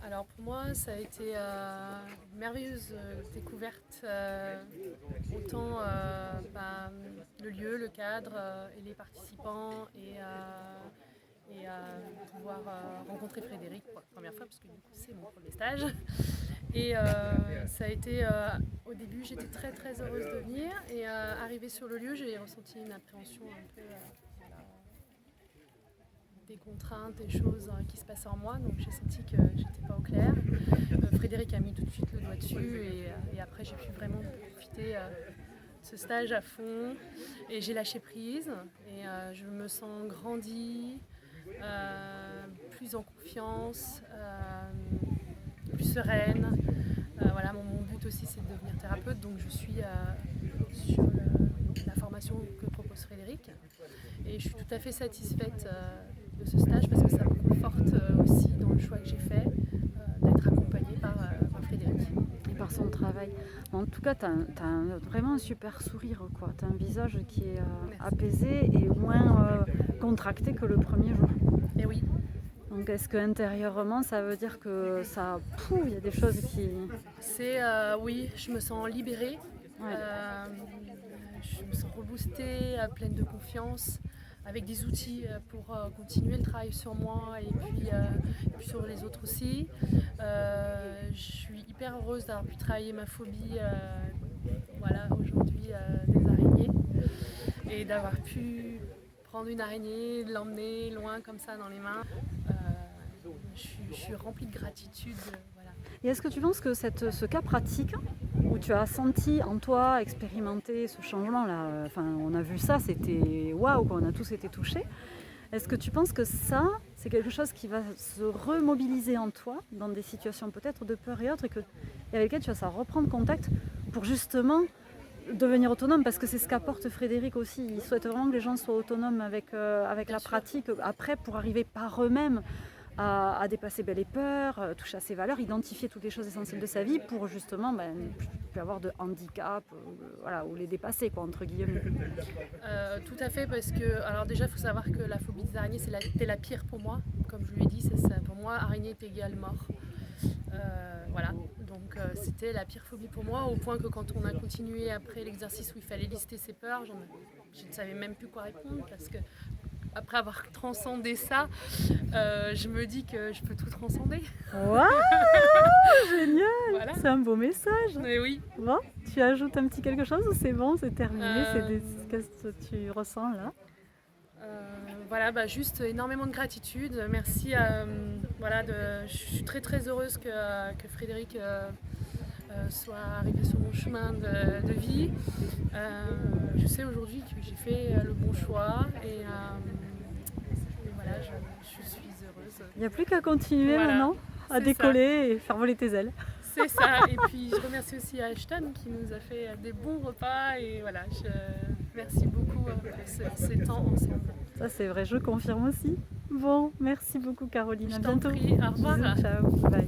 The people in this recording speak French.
Alors pour moi, ça a été une merveilleuse découverte, autant le lieu, le cadre et les participants pouvoir rencontrer Frédéric pour la première fois parce que du coup c'est mon premier stage. Et ça a été, au début j'étais très très heureuse de venir et arrivée sur le lieu j'ai ressenti une appréhension un peu des contraintes, des choses qui se passaient en moi, donc j'ai senti que j'étais pas au clair. Frédéric a mis tout de suite le doigt dessus et après j'ai pu vraiment profiter de ce stage à fond et j'ai lâché prise et je me sens grandie, plus en confiance, plus sereine. Voilà, mon but aussi c'est de devenir thérapeute, donc je suis sur la formation que propose Frédéric et je suis tout à fait satisfaite de ce stage parce que ça me conforte aussi dans le choix que j'ai fait d'être accompagnée par Frédéric. Et par son travail. En tout cas, tu as vraiment un super sourire, quoi. Tu as un visage qui est apaisé et moins contracté que le premier jour. Et oui. Donc est-ce qu'intérieurement, ça veut dire que ça... il y a des choses qui... Oui, je me sens libérée. Ouais. Je me sens reboostée, pleine de confiance, avec des outils pour continuer le travail sur moi et puis sur les autres aussi. Je suis hyper heureuse d'avoir pu travailler ma phobie aujourd'hui des araignées et d'avoir pu prendre une araignée, de l'emmener loin comme ça dans les mains. Je suis remplie de gratitude. Voilà. Et est-ce que tu penses que ce cas pratique, où tu as senti en toi, expérimenter ce changement-là, on a vu ça, c'était waouh, on a tous été touchés. Est-ce que tu penses que ça, c'est quelque chose qui va se remobiliser en toi, dans des situations peut-être de peur et autres, et avec lesquelles tu vas savoir reprendre contact pour justement devenir autonome, parce que c'est ce qu'apporte Frédéric aussi. Il souhaite vraiment que les gens soient autonomes avec la pratique, après pour arriver par eux-mêmes à dépasser les peurs, toucher à ses valeurs, identifier toutes les choses essentielles de sa vie pour justement ne plus avoir de handicap, ou les dépasser, quoi, entre guillemets. Tout à fait, parce que alors déjà il faut savoir que la phobie des araignées c'était la pire pour moi. Comme je lui ai dit, pour moi araignée est égale mort. Donc c'était la pire phobie pour moi, au point que quand on a continué après l'exercice où il fallait lister ses peurs, je ne savais même plus quoi répondre parce que après avoir transcendé ça, je me dis que je peux tout transcender. Waouh, génial, voilà. C'est un beau message. Mais oui. Bon, tu ajoutes un petit quelque chose ou c'est bon, c'est terminé, qu'est-ce que tu ressens là? Juste énormément de gratitude. Merci. Je suis très très heureuse que Frédéric soit arrivé sur mon chemin de vie. Je sais aujourd'hui que j'ai fait le bon choix et voilà, je suis heureuse. Il n'y a plus qu'à continuer maintenant, à décoller et faire voler tes ailes. C'est ça, et puis je remercie aussi Ashton qui nous a fait des bons repas et voilà, merci beaucoup pour ces temps ensemble. Ça c'est vrai, je confirme aussi. Bon, merci beaucoup Caroline, Je à t'en bientôt. prie, au revoir. Bisous, ciao, bye.